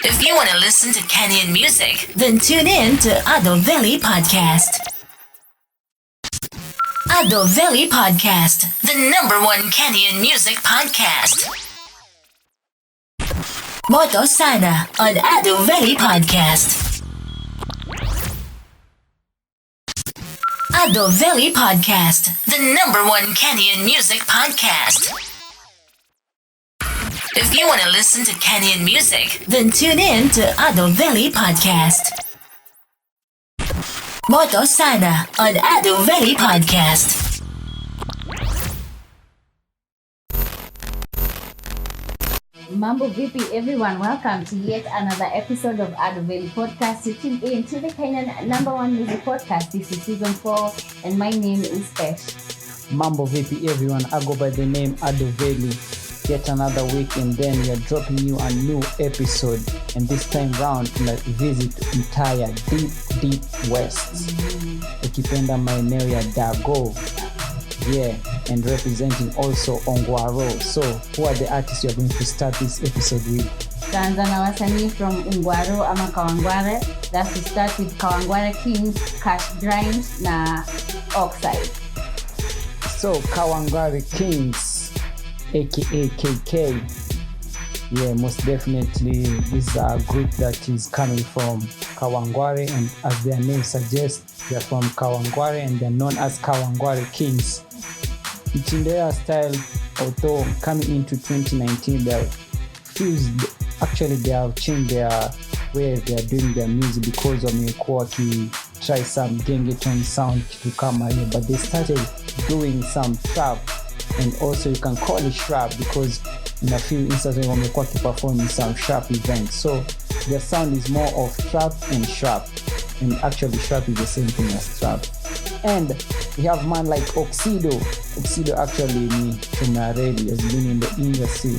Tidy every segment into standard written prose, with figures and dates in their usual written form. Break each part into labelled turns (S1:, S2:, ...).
S1: If you want to listen to Kenyan music, then tune in to Veli Podcast. Veli Podcast, the #1 Kenyan music podcast. Moto sana on Veli Podcast. Veli Podcast, the #1 Kenyan music podcast. If you want to listen to Kenyan music, then tune in to Veli Podcast. Moto sana on Veli Podcast.
S2: Mambo vipi everyone, welcome to yet another episode of Veli Podcast. You tune in to the Kenyan #1 music podcast. This is season 4 and my name is Pesh.
S3: Mambo vipi everyone, I go by the name Veli. Yet another week and then we are dropping you a new episode, and this time round let's visit entire deep west. Ukipenda maeneo ya Dago, and representing also Ongwaro. So who are the artists you are going to start this episode with?
S2: Tuanza na wasanii from Ongwaro ama Kawangware. That's to start with Kawangware Kings, Kash Grindhauz na Oksyde.
S3: So Kawangware Kings, aka KK. Most definitely this is a group that is coming from Kawangware, and as their name suggests, they are from Kawangware and they are known as Kawangware Kings. In their style, although coming into 2019, they have changed their way they are doing their music because of Milwaukee try some gengeton sound to come here, but they started doing some trap. And also you can call it shrap because in a few instances wamekuwa performing some shrap events. So their sound is more of trap and shrap. And actually shrap is the same thing as trap. And we have man like Oksyde. Oksyde actually ni Chumareli, has been in the industry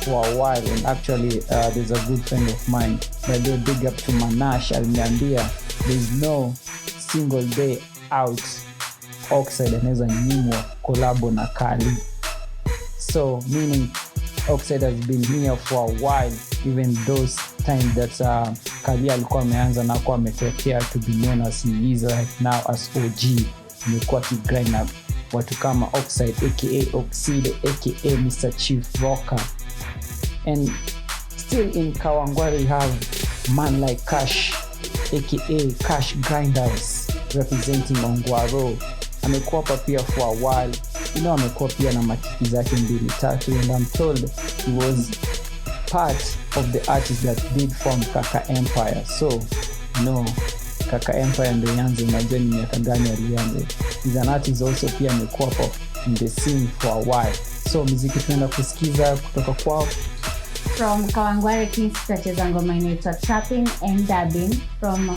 S3: for a while, and actually there's a good friend of mine that they big up to Manash aliniambia there's no single day out Oksyde anaweza nyimwa collabo na Kali. So meaning Oksyde has been here for a while, even those times that Kali alikuwa ameanza na kwa ametokea to be known as he is right now as OG. Amekuwa kigrind na watu kama Oksyde aka Oksyde aka Mr. Chief Rocker. And still in Kawangware we have man like Kash aka Kash Grindhauz representing Ongwaro. Amekuwa pia for a while, amekuwa pia na makiki zake 2-3, and I'm told he was part of the artists that did form Kaka Empire. So Kaka Empire ndio yanze, unajua ni miaka gani alianza. He's an artist also pia amekuwa in the scene for a while. So muziki tunaenda kusikiza kutoka kwao.
S2: From Kawangware Kings tutacheza ngoma inaitwa Trappin and Dabbin. From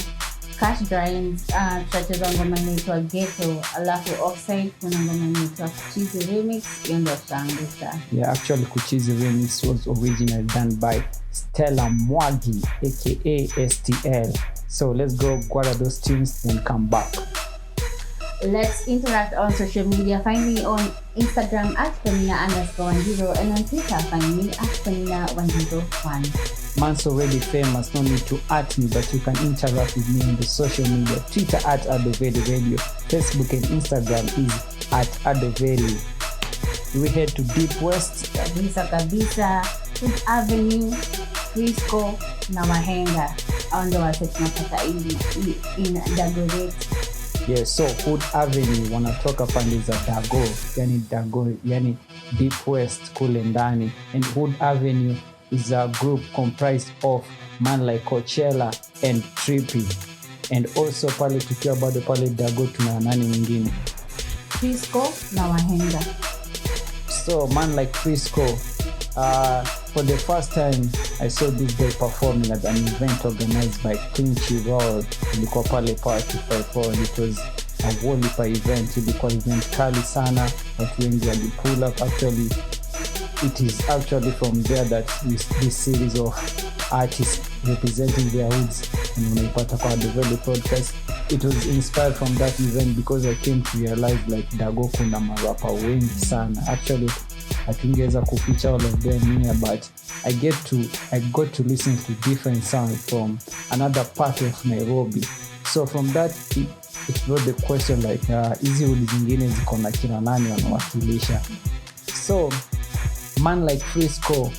S2: Kash Grindhauz tutacheza ngoma inaitwa Ghetto, alafu Oksyde kuna ngoma inaitwa Kuchizi remix, hiyo ndio tutaangusha.
S3: Actually Kuchizi remix was originally done by Stella Mwagi aka STL. So let's go grab those tunes and come back.
S2: Let's interact on social media. Find me on Instagram @Femina_10 and on Twitter find me @Femina101.
S3: Man's already famous, no need to @ me, but you can interact with me on the social media. Twitter @Adoveli Radio, Facebook and Instagram is @Adoveli. We head to Deep West.
S2: Kabisa, Food Avenue, Freesco na Wahenga. Ando wase tunapata in Dagoretti.
S3: So Hood Avenue wanatoka pande za Dago, yani Deep West kule ndani. And Hood Avenue is a group comprised of man like Coachella and Trappin. And also pale tukiwa bado pale Dago tuna nani mwingine?
S2: Freesco na Wahenga.
S3: So man like Freesco, for the first time I saw this guy performing at an event organized by Clinchy ilikuwa pale Party 54, and it was a wonderful event. Ilikuwa event kali sana, watu wengi walipull up. Actually it is actually from there that this series of artists representing their hoods and unaipata kwa Veli Podcast. It was inspired from that event because I came to realize like Dago kuna marapa wengi sana. Actually hatungeweza kupicha all of them here, but I got to listen to different sounds from another part of Nairobi. So from that it brought the question like hizi hood zingine ziko na kina nani wanawakilisha. So man like Freesco,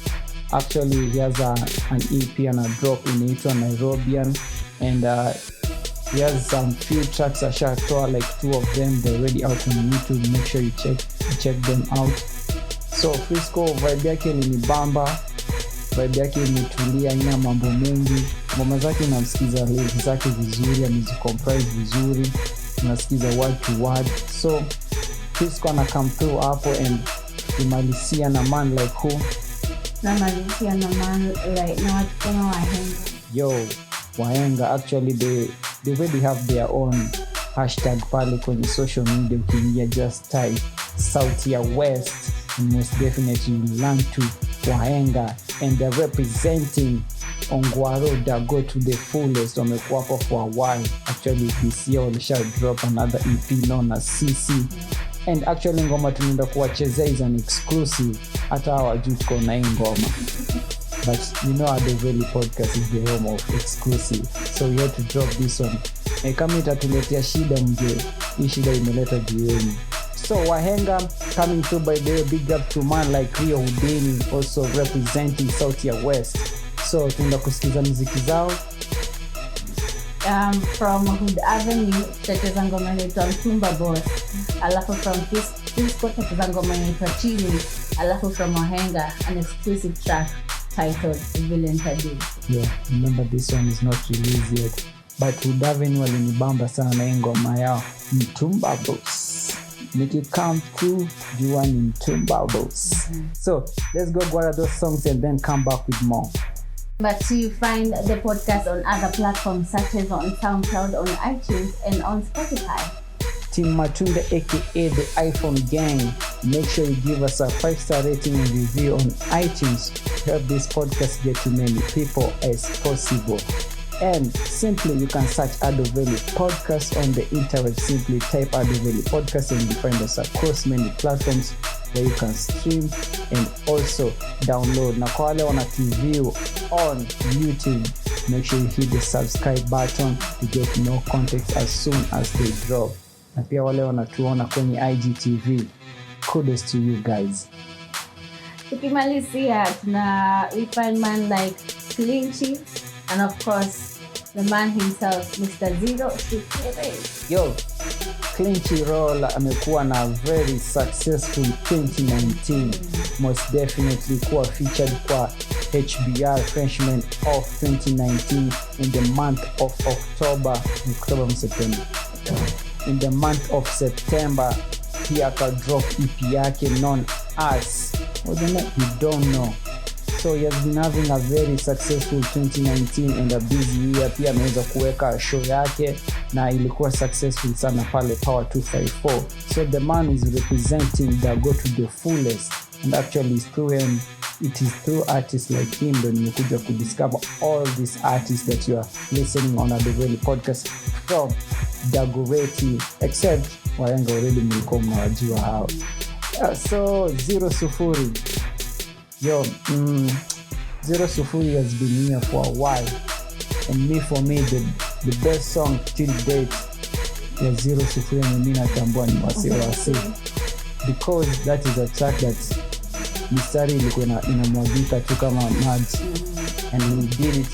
S3: actually he has an EP and a drop inaitwa Nairobian, and he has some few tracks ashatoa, like 2 of them, they're already out on YouTube. Make sure you check them out. So Freesco vibe yake ilinibamba, vibe yake imetulia, ina mambo mengi, ngoma zake unamsikiza lyrics zake vizuri, amezicomprise vizuri, unasikiza word to word. So Freesco ana come through hapo, and imalisia na man like who?
S2: Na malisia na man like na watu kama Wahenga.
S3: Yo, Wahenga, actually they already have their own hashtag pale kwenye social media. Ukiingia just type South ya West, and most definitely you learn to Wahenga, and they're representing Ongwaro Dago to the fullest. Wamekuwa hapo for a while. Actually this year walisha drop another EP known as CC, and actually ngoma tunaenda kuwachezea is an exclusive, hata hawajui tuko na hii ngoma. But you know the Veli Podcast is the home of exclusive, so we had to drop this one. Kama itatuletea shida mje, hii shida imeleta jioni. So Wahenga coming through by the big up to man like Rio Houdini, also representing South ya West. So tunaenda kusikiza muziki zao.
S2: From Hood Avenue, tutacheza ngoma inaitwa Mtumba Boss. Alafu from Freesco tutacheza ngoma inaitwa Chini. Alafu from Wahenga, an exclusive track titled Nitadu.
S3: Yeah, remember this one is not released yet, but Hood Avenue walinibamba sana na ngoma yao Mtumba Boss. Make it come through, you want Mtumba Boss. So let's go one of those songs and then come back with more.
S2: But you find the podcast on other platforms such as on SoundCloud, on iTunes, and on Spotify.
S3: Team Matunda aka the iPhone Gang, make sure you give us a 5-star rating and review on iTunes to help this podcast get to many people as possible. And simply you can search Veli Podcast on the internet. Simply type Veli Podcast and you find us across many platforms where you can stream and also download. Na kwa wale wana TV on YouTube, make sure you hit the subscribe button to get more content as soon as they drop. Na pia wale wanatuona kwenye IGTV, kudos to you guys.
S2: Tukimalizia we find man like Clinchy, and of course the man himself, Mr. Zzero.
S3: Yo, Clinchy role amekuwa na very successful 2019. Most definitely kuwa featured kwa HBR Freshman of 2019 in the month of October. In the month of September, he aka drop EP yake known as, what the name? You don't know. So he has been having a very successful 2019 and a busy year. Pia ameweza kuweka show yake na ilikuwa successful sana pale Power 254. So the man is representing Dago to the fullest, and actually it is through artists like him that you could discover all these artists that you are listening on the Veli Podcast from Dagoretti, except Wahenga already mlikuwa mnawajua hao. So Sufuri. Yo, Sufuri has been here for a while, and for me the best song till date ya Sufuri mimi natambua ni wase, because that is a track that mistari ilikuwa inamwagika tu kama maji, and he did it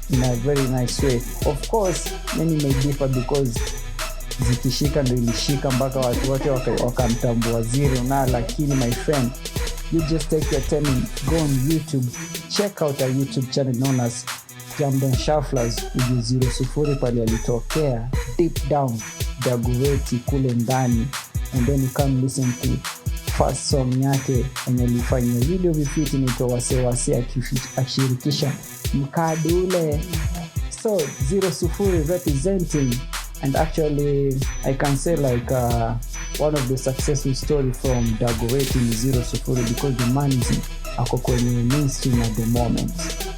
S3: in a very nice way. Of course many may differ because zikishika ndo ilishika mpaka watu wote wakamtambua Zzero, na lakini my friend, you just take your time and go on YouTube, check out our YouTube channel known as Jamden Shufflers with Sufuri pale alitokea deep down Dagoretti kule ndani, and then you come listen to first song yake enye alifanya video vifiti nito wase akishirikisha mkadule. So Sufuri representing, and actually I can say like one of the successful story from Dagoretti is Sufuri, because the man is ako kwenye mainstream at the moment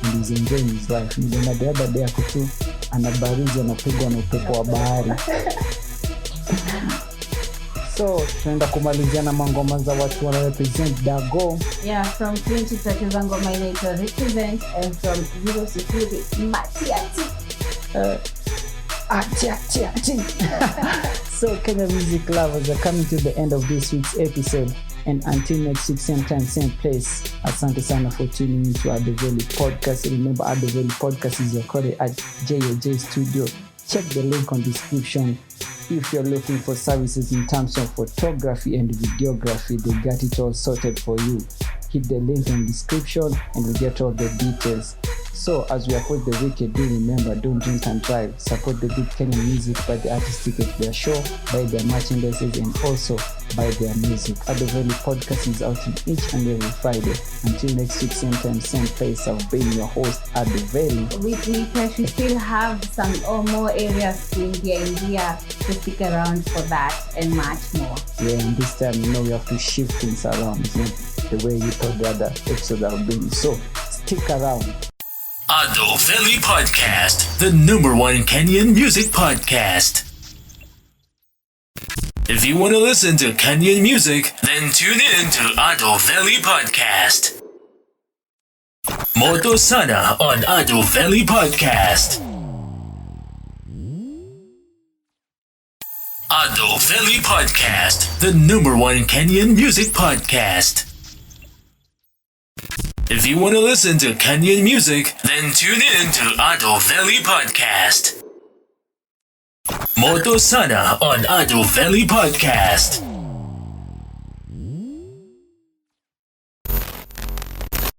S3: and he's enjoying his life. Ndio the other day akutu anabarizi anapigwa na upepo wa bahari. So tunaenda kumalizia na mangoma za watu wana represent Dago.
S2: Yeah, from Clinchy tutacheza ngoma inaitwa Represent, and from Zzero Sufuri Matiati.
S3: So Kenya music lovers are coming to the end of this week's episode, and until next week, same time, same place. Asante sana for tuning into the Veli Podcast. Remember, the Veli Podcast is recorded at JOJ Studio. Check the link on description. If you're looking for services in terms of photography and videography, they got it all sorted for you. Hit the link in description and you'll get all the details. So as we approach the weekend, do remember, don't drink and drive. Support the good Kenyan music, buy the artist ticket to their show, buy their merchandises, and also buy their music. The Veli Podcast is out in each and every Friday. Until next week, same time, same place, I've been your host, the Veli.
S2: With me, Pesh, we still have some more areas to India, so stick around for that and much more.
S3: Yeah, and this time, we have to shift things around, the way you thought the other episodes have been. So stick around.
S1: The Veli Podcast, the #1 Kenyan music podcast. If you want to listen to Kenyan music, then tune in to the Veli Podcast. Moto sana on the Veli Podcast. The Veli Podcast, the #1 Kenyan music podcast. If you want to listen to Kenyan music, then tune in to the Veli Podcast. Moto sana on the Veli Podcast.